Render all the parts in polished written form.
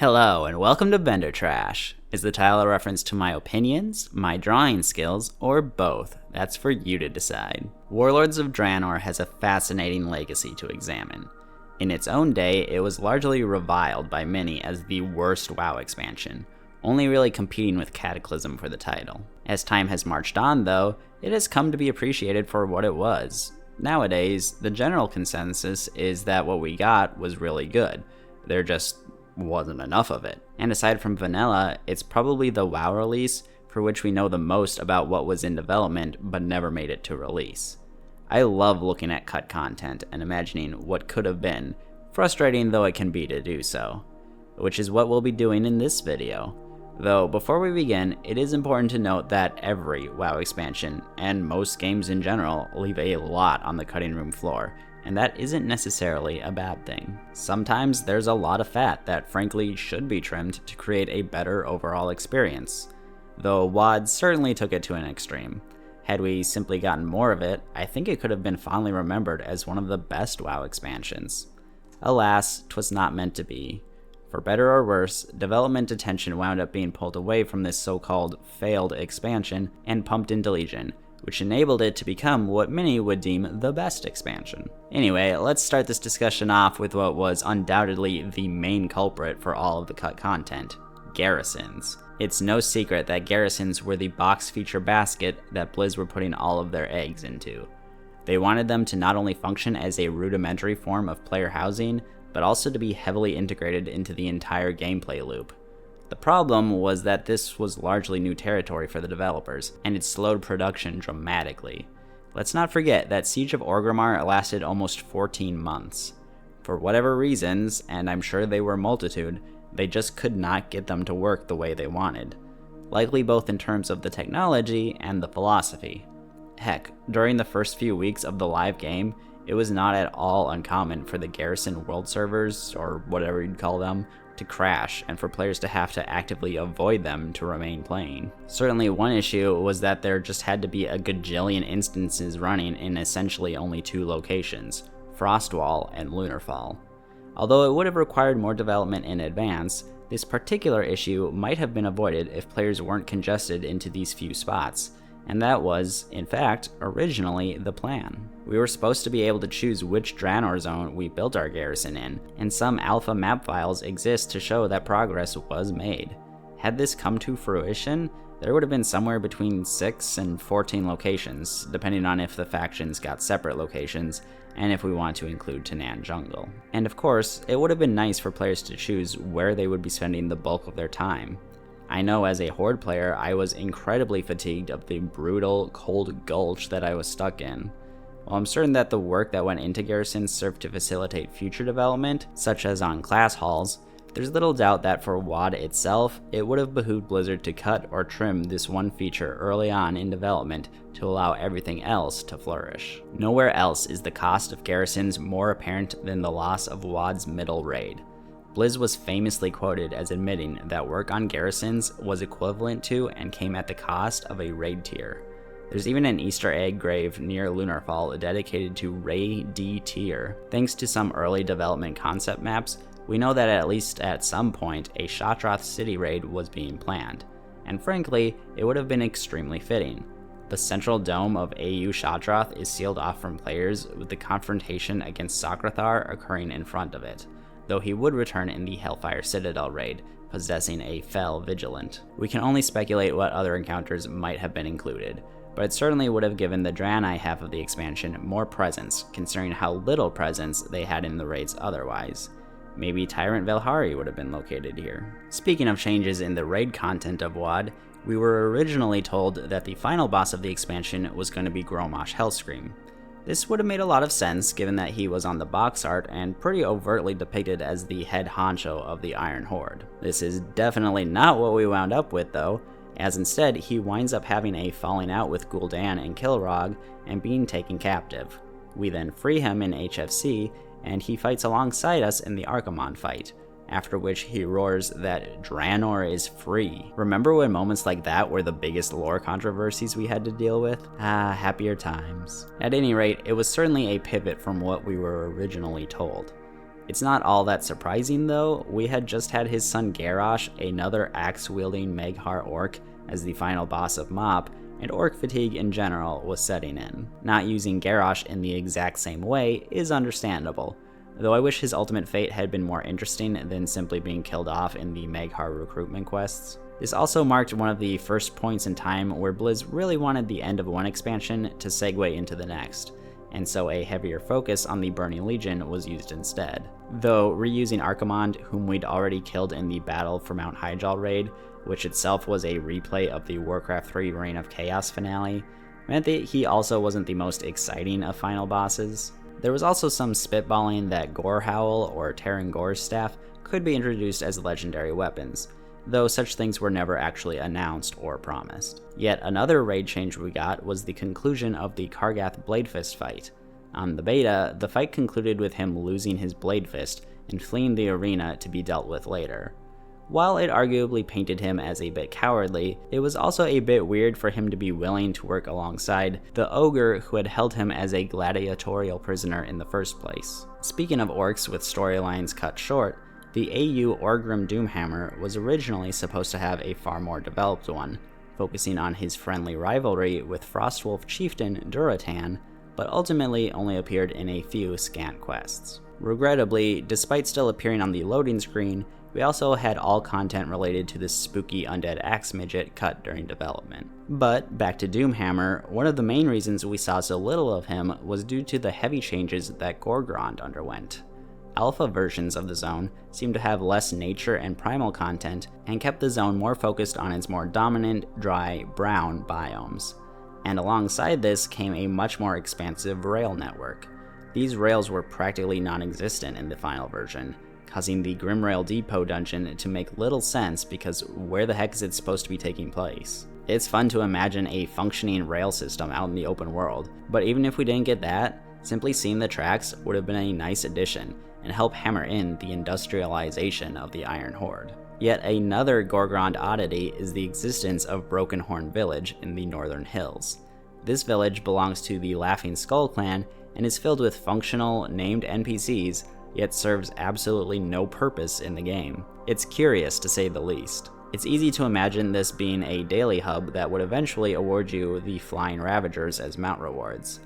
Hello and welcome to Bender Trash. Is the title a reference to my opinions, my drawing skills, or both? That's for you to decide. Warlords of Draenor has a fascinating legacy to examine. In its own day, it was largely reviled by many as the worst WoW expansion, only really competing with Cataclysm for the title. As time has marched on though, it has come to be appreciated for what it was. Nowadays, the general consensus is that what we got was really good. There just wasn't enough of it. And aside from vanilla, it's probably the WoW release for which we know the most about what was in development but never made it to release. I love looking at cut content and imagining what could have been, frustrating though it can be to do so, which is what we'll be doing in this video. Though before we begin, it is important to note that every WoW expansion, and most games in general, leave a lot on the cutting room floor, and that isn't necessarily a bad thing. Sometimes there's a lot of fat that frankly should be trimmed to create a better overall experience, though WoD certainly took it to an extreme. Had we simply gotten more of it, I think it could have been fondly remembered as one of the best WoW expansions. Alas, 'twas not meant to be. For better or worse, development attention wound up being pulled away from this so-called failed expansion and pumped into Legion, which enabled it to become what many would deem the best expansion. Anyway, let's start this discussion off with what was undoubtedly the main culprit for all of the cut content: garrisons. It's no secret that garrisons were the box feature basket that Blizz were putting all of their eggs into. They wanted them to not only function as a rudimentary form of player housing, but also to be heavily integrated into the entire gameplay loop. The problem was that this was largely new territory for the developers, and it slowed production dramatically. Let's not forget that Siege of Orgrimmar lasted almost 14 months. For whatever reasons, and I'm sure they were a multitude, they just could not get them to work the way they wanted. Likely both in terms of the technology and the philosophy. Heck, during the first few weeks of the live game, it was not at all uncommon for the garrison world servers, or whatever you'd call them, to crash, and for players to have to actively avoid them to remain playing. Certainly one issue was that there just had to be a gajillion instances running in essentially only two locations, Frostwall and Lunarfall. Although it would have required more development in advance, this particular issue might have been avoided if players weren't congested into these few spots, and that was, in fact, originally the plan. We were supposed to be able to choose which Draenor zone we built our garrison in, and some alpha map files exist to show that progress was made. Had this come to fruition, there would have been somewhere between 6 and 14 locations, depending on if the factions got separate locations, and if we want to include Tanan Jungle. And of course, it would have been nice for players to choose where they would be spending the bulk of their time. I know as a Horde player, I was incredibly fatigued of the brutal, cold gulch that I was stuck in. While I'm certain that the work that went into garrisons served to facilitate future development, such as on class halls, there's little doubt that for WoD itself, it would have behooved Blizzard to cut or trim this one feature early on in development to allow everything else to flourish. Nowhere else is the cost of garrisons more apparent than the loss of WoD's middle raid. Blizz was famously quoted as admitting that work on garrisons was equivalent to and came at the cost of a raid tier. There's even an Easter egg grave near Lunarfall dedicated to Ray D tier. Thanks to some early development concept maps, we know that at least at some point a Shotroth city raid was being planned, and frankly, it would have been extremely fitting. The central dome of AU Shotroth is sealed off from players, with the confrontation against Sokrathar occurring in front of it, though he would return in the Hellfire Citadel raid, possessing a Fel Vigilant. We can only speculate what other encounters might have been included, but it certainly would have given the Draenei half of the expansion more presence, considering how little presence they had in the raids otherwise. Maybe Tyrant Velhari would have been located here. Speaking of changes in the raid content of WoD, we were originally told that the final boss of the expansion was going to be Grommash Hellscream. This would have made a lot of sense given that he was on the box art and pretty overtly depicted as the head honcho of the Iron Horde. This is definitely not what we wound up with though, as instead he winds up having a falling out with Gul'dan and Kilrogg and being taken captive. We then free him in HFC, and he fights alongside us in the Archimonde fight, after which he roars that Draenor is free. Remember when moments like that were the biggest lore controversies we had to deal with? Ah, happier times. At any rate, it was certainly a pivot from what we were originally told. It's not all that surprising though, we had just had his son Garrosh, another axe-wielding Meghar orc, as the final boss of Mop, and orc fatigue in general was setting in. Not using Garrosh in the exact same way is understandable, though I wish his ultimate fate had been more interesting than simply being killed off in the Meghar recruitment quests. This also marked one of the first points in time where Blizz really wanted the end of one expansion to segue into the next, and so a heavier focus on the Burning Legion was used instead. Though reusing Archimonde, whom we'd already killed in the Battle for Mount Hyjal raid, which itself was a replay of the Warcraft 3 Reign of Chaos finale, meant that he also wasn't the most exciting of final bosses. There was also some spitballing that Gorehowl or Terran Gore's staff could be introduced as legendary weapons, though such things were never actually announced or promised. Yet another raid change we got was the conclusion of the Kargath Bladefist fight. On the beta, the fight concluded with him losing his Bladefist and fleeing the arena to be dealt with later. While it arguably painted him as a bit cowardly, it was also a bit weird for him to be willing to work alongside the ogre who had held him as a gladiatorial prisoner in the first place. Speaking of orcs with storylines cut short, the AU Orgrim Doomhammer was originally supposed to have a far more developed one, focusing on his friendly rivalry with Frostwolf chieftain Duratan, but ultimately only appeared in a few scant quests. Regrettably, despite still appearing on the loading screen, we also had all content related to this spooky undead axe midget cut during development. But back to Doomhammer, one of the main reasons we saw so little of him was due to the heavy changes that Gorgrond underwent. Alpha versions of the zone seemed to have less nature and primal content and kept the zone more focused on its more dominant, dry, brown biomes. And alongside this came a much more expansive rail network. These rails were practically non-existent in the final version, causing the Grimrail Depot dungeon to make little sense because where the heck is it supposed to be taking place? It's fun to imagine a functioning rail system out in the open world, but even if we didn't get that, simply seeing the tracks would have been a nice addition and help hammer in the industrialization of the Iron Horde. Yet another Gorgrond oddity is the existence of Brokenhorn Village in the Northern Hills. This village belongs to the Laughing Skull clan and is filled with functional, named NPCs, yet serves absolutely no purpose in the game. It's curious to say the least. It's easy to imagine this being a daily hub that would eventually award you the Flying Ravagers as mount rewards.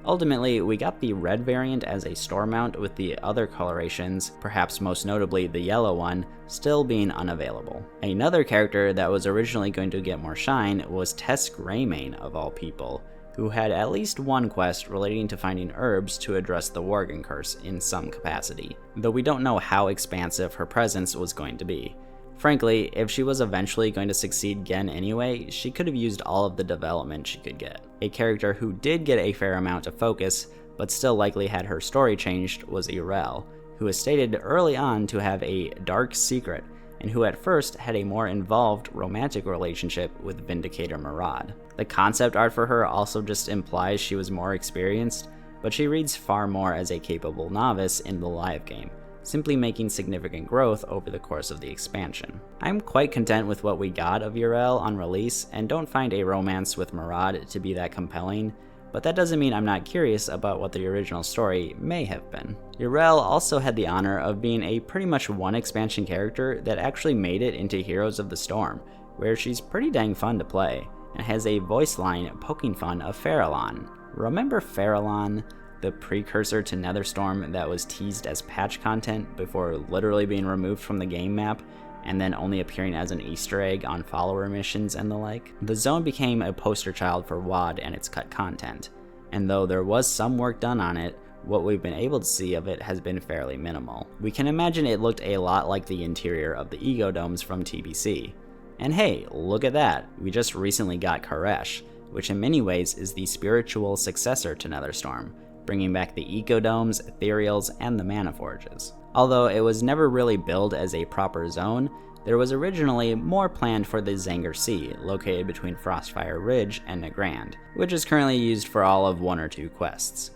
Ultimately, we got the red variant as a store mount, with the other colorations, perhaps most notably the yellow one, still being unavailable. Another character that was originally going to get more shine was Tess Greymane of all people, who had at least one quest relating to finding herbs to address the Worgen curse in some capacity, though we don't know how expansive her presence was going to be. Frankly, if she was eventually going to succeed again anyway, she could have used all of the development she could get. A character who did get a fair amount of focus, but still likely had her story changed, was Irel, who was stated early on to have a dark secret, and who at first had a more involved romantic relationship with Vindicator Murad. The concept art for her also just implies she was more experienced, but she reads far more as a capable novice in the live game, simply making significant growth over the course of the expansion. I'm quite content with what we got of Irel on release, and don't find a romance with Murad to be that compelling, but that doesn't mean I'm not curious about what the original story may have been. Irel also had the honor of being a pretty much one expansion character that actually made it into Heroes of the Storm, where she's pretty dang fun to play, and has a voice line poking fun of Farallon. Remember Farallon, the precursor to Netherstorm that was teased as patch content before literally being removed from the game map, and then only appearing as an Easter egg on follower missions and the like? The zone became a poster child for WoD and its cut content, and though there was some work done on it, what we've been able to see of it has been fairly minimal. We can imagine it looked a lot like the interior of the Ego Domes from TBC. And hey, look at that, we just recently got Koresh, which in many ways is the spiritual successor to Netherstorm, bringing back the Ecodomes, Ethereals, and the Mana Forges. Although it was never really billed as a proper zone, there was originally more planned for the Zanger Sea, located between Frostfire Ridge and Nagrand, which is currently used for all of one or two quests.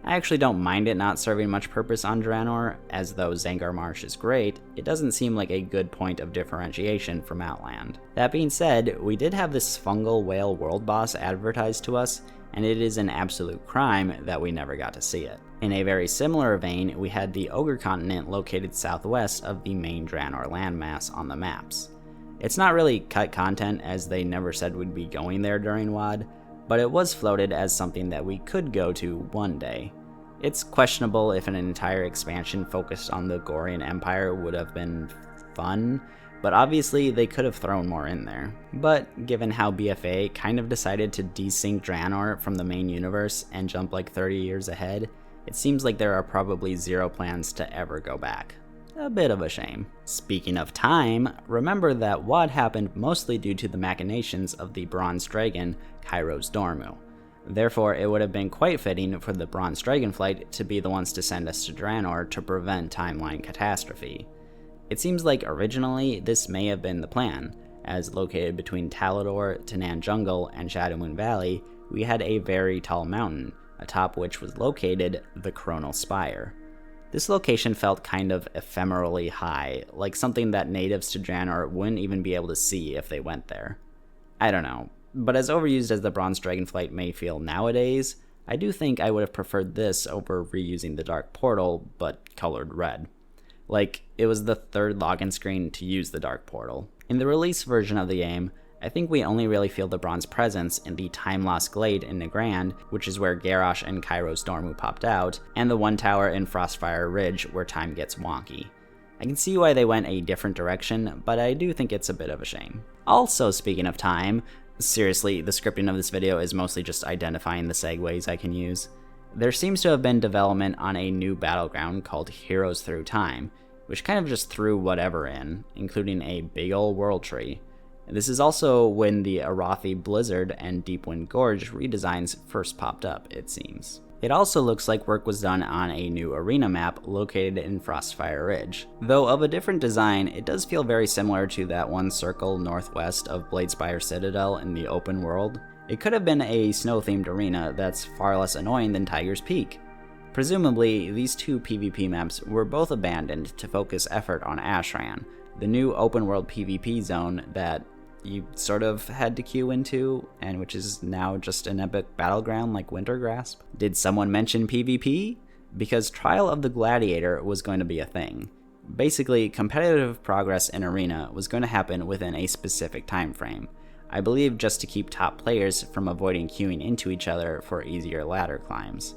I actually don't mind it not serving much purpose on Draenor, as though Zangar Marsh is great, it doesn't seem like a good point of differentiation from Outland. That being said, we did have this fungal whale world boss advertised to us, and it is an absolute crime that we never got to see it. In a very similar vein, we had the Ogre continent located southwest of the main Draenor landmass on the maps. It's not really cut content, as they never said we'd be going there during WoD, but it was floated as something that we could go to one day. It's questionable if an entire expansion focused on the Gorian Empire would have been fun, but obviously they could have thrown more in there. But given how BFA kind of decided to desync Draenor from the main universe and jump like 30 years ahead, it seems like there are probably zero plans to ever go back. A bit of a shame. Speaking of time, remember that WoD happened mostly due to the machinations of the Bronze Dragon, Kairos Dormu. Therefore, it would have been quite fitting for the Bronze Dragonflight to be the ones to send us to Draenor to prevent timeline catastrophe. It seems like originally this may have been the plan, as located between Talador, Tanan Jungle, and Shadowmoon Valley, we had a very tall mountain, atop which was located the Chronal Spire. This location felt kind of ephemerally high, like something that natives to Draenor wouldn't even be able to see if they went there. I don't know, but as overused as the Bronze Dragonflight may feel nowadays, I do think I would have preferred this over reusing the Dark Portal, but colored red. Like, it was the third login screen to use the Dark Portal. In the release version of the game, I think we only really feel the Bronze presence in the Time Lost Glade in Nagrand, which is where Garrosh and Kairos Dormu popped out, and the one tower in Frostfire Ridge where time gets wonky. I can see why they went a different direction, but I do think it's a bit of a shame. Also, speaking of time, seriously, the scripting of this video is mostly just identifying the segues I can use. There seems to have been development on a new battleground called Heroes Through Time, which kind of just threw whatever in, including a big ol' world tree. This is also when the Arathi Blizzard and Deepwind Gorge redesigns first popped up, it seems. It also looks like work was done on a new arena map located in Frostfire Ridge. Though of a different design, it does feel very similar to that one circle northwest of Bladespire Citadel in the open world. It could have been a snow-themed arena that's far less annoying than Tiger's Peak. Presumably, these two PvP maps were both abandoned to focus effort on Ashran, the new open-world PvP zone that you sort of had to queue into, and which is now just an epic battleground like Wintergrasp. Did someone mention PvP? Because Trial of the Gladiator was going to be a thing. Basically, competitive progress in Arena was going to happen within a specific time frame. I believe just to keep top players from avoiding queuing into each other for easier ladder climbs.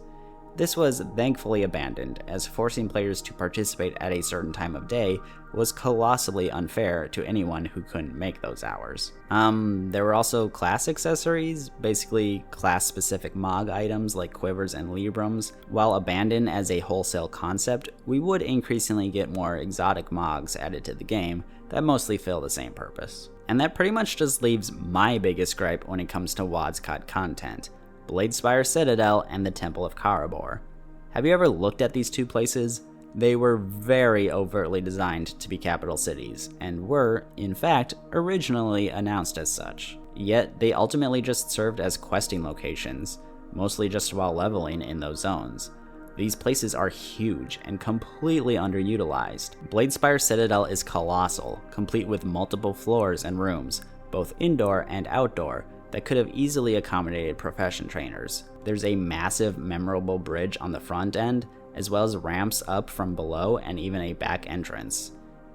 This was thankfully abandoned, as forcing players to participate at a certain time of day was colossally unfair to anyone who couldn't make those hours. There were also class accessories, basically class-specific Mog items like quivers and Librams. While abandoned as a wholesale concept, we would increasingly get more exotic Mogs added to the game that mostly fill the same purpose. And that pretty much just leaves my biggest gripe when it comes to WoD's cut content: Bladespire Citadel and the Temple of Karabor. Have you ever looked at these two places? They were very overtly designed to be capital cities, and were, in fact, originally announced as such. Yet, they ultimately just served as questing locations, mostly just while leveling in those zones. These places are huge and completely underutilized. Bladespire Citadel is colossal, complete with multiple floors and rooms, both indoor and outdoor, that could have easily accommodated profession trainers. There's a massive, memorable bridge on the front end, as well as ramps up from below and even a back entrance.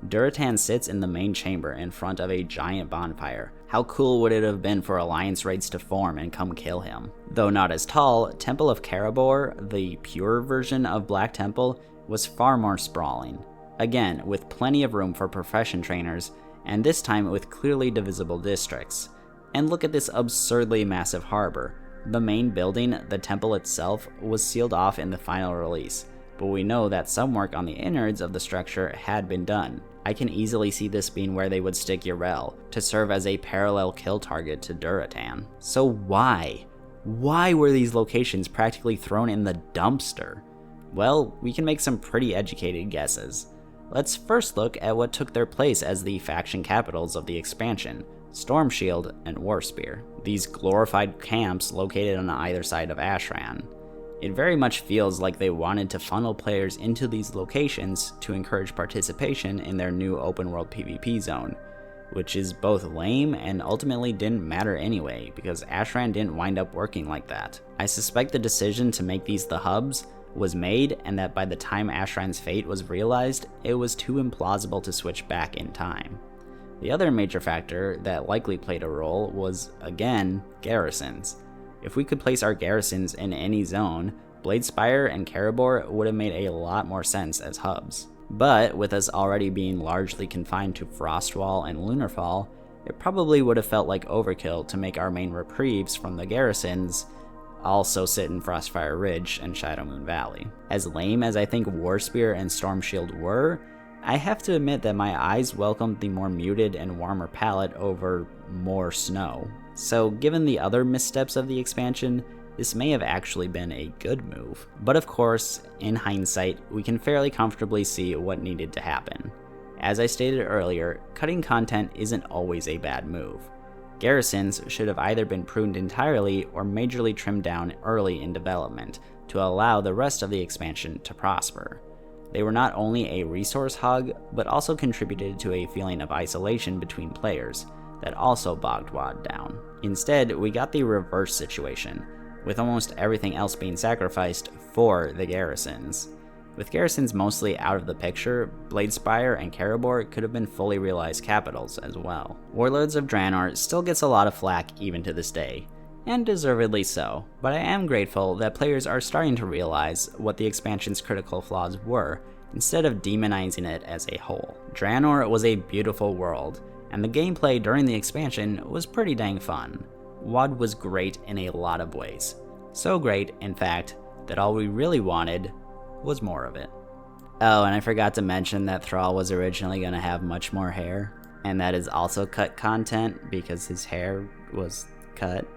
Duratan sits in the main chamber in front of a giant bonfire. How cool would it have been for Alliance raids to form and come kill him? Though not as tall, Temple of Karabor, the pure version of Black Temple, was far more sprawling. Again, with plenty of room for profession trainers, and this time with clearly divisible districts. And look at this absurdly massive harbor. The main building, the temple itself, was sealed off in the final release, but we know that some work on the innards of the structure had been done. I can easily see this being where they would stick Yrel, to serve as a parallel kill target to Duratan. So why? Why were these locations practically thrown in the dumpster? Well, we can make some pretty educated guesses. Let's first look at what took their place as the faction capitals of the expansion: Stormshield and Warspear. These glorified camps located on either side of Ashran. It very much feels like they wanted to funnel players into these locations to encourage participation in their new open world PvP zone, which is both lame and ultimately didn't matter anyway, because Ashran didn't wind up working like that. I suspect the decision to make these the hubs was made, and that by the time Ashran's fate was realized, it was too implausible to switch back in time. The other major factor that likely played a role was, again, garrisons. If we could place our garrisons in any zone, Bladespire and Karabor would have made a lot more sense as hubs. But with us already being largely confined to Frostwall and Lunarfall, it probably would have felt like overkill to make our main reprieves from the garrisons also sit in Frostfire Ridge and Shadowmoon Valley. As lame as I think Warspear and Stormshield were, I have to admit that my eyes welcomed the more muted and warmer palette over more snow. So given the other missteps of the expansion, this may have actually been a good move. But of course, in hindsight, we can fairly comfortably see what needed to happen. As I stated earlier, cutting content isn't always a bad move. Garrisons should have either been pruned entirely or majorly trimmed down early in development to allow the rest of the expansion to prosper. They were not only a resource hog, but also contributed to a feeling of isolation between players that also bogged WoD down. Instead, we got the reverse situation, with almost everything else being sacrificed for the garrisons. With garrisons mostly out of the picture, Bladespire and Karabor could have been fully realized capitals as well. Warlords of Draenor still gets a lot of flack even to this day, and deservedly so, but I am grateful that players are starting to realize what the expansion's critical flaws were, instead of demonizing it as a whole. Draenor was a beautiful world, and the gameplay during the expansion was pretty dang fun. WoD was great in a lot of ways. So great, in fact, that all we really wanted was more of it. Oh, and I forgot to mention that Thrall was originally going to have much more hair, and that is also cut content because his hair was cut.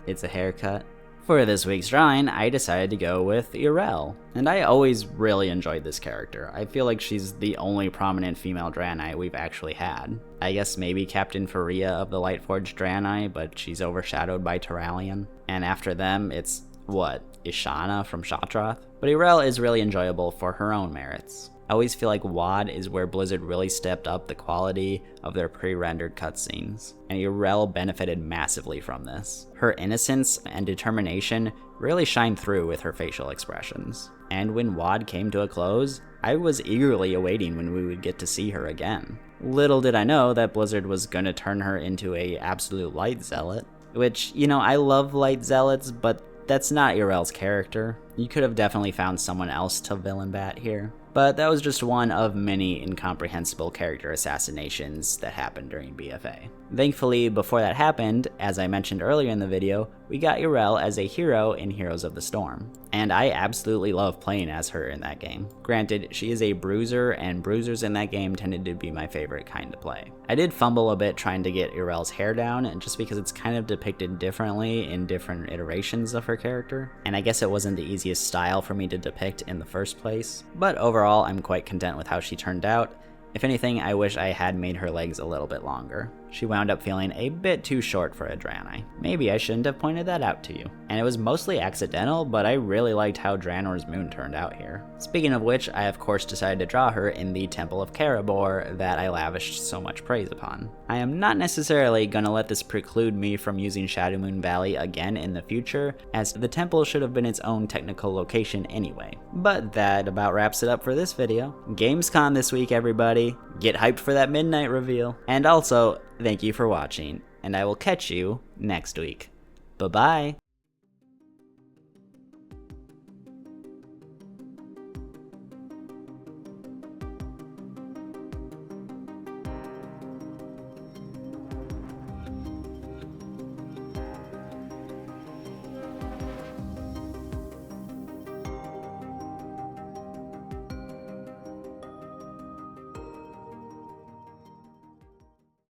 It's a haircut. For this week's drawing, I decided to go with Irel, and I always really enjoyed this character. I feel like she's the only prominent female Draenei we've actually had. I guess maybe Captain Faria of the Lightforged Draenei, but she's overshadowed by Turalyon. And after them, it's, Ishana from Shatrath? But Irel is really enjoyable for her own merits. I always feel like WoD is where Blizzard really stepped up the quality of their pre-rendered cutscenes, and Irel benefited massively from this. Her innocence and determination really shine through with her facial expressions. And when WoD came to a close, I was eagerly awaiting when we would get to see her again. Little did I know that Blizzard was gonna turn her into a absolute light zealot, which, I love light zealots, but that's not Irel's character. You could have definitely found someone else to villain bat here. But that was just one of many incomprehensible character assassinations that happened during BFA. Thankfully, before that happened, as I mentioned earlier in the video, we got Irel as a hero in Heroes of the Storm, and I absolutely love playing as her in that game. Granted, she is a bruiser, and bruisers in that game tended to be my favorite kind to play. I did fumble a bit trying to get Irel's hair down, and just because it's kind of depicted differently in different iterations of her character, and I guess it wasn't the easiest style for me to depict in the first place, but overall I'm quite content with how she turned out. If anything, I wish I had made her legs a little bit longer. She wound up feeling a bit too short for a Draenei. Maybe I shouldn't have pointed that out to you. And it was mostly accidental, but I really liked how Draenor's moon turned out here. Speaking of which, I of course decided to draw her in the Temple of Karabor that I lavished so much praise upon. I am not necessarily gonna let this preclude me from using Shadowmoon Valley again in the future, as the temple should have been its own technical location anyway. But that about wraps it up for this video. Gamescom this week, everybody. Get hyped for that midnight reveal. And also, thank you for watching, and I will catch you next week. Bye-bye.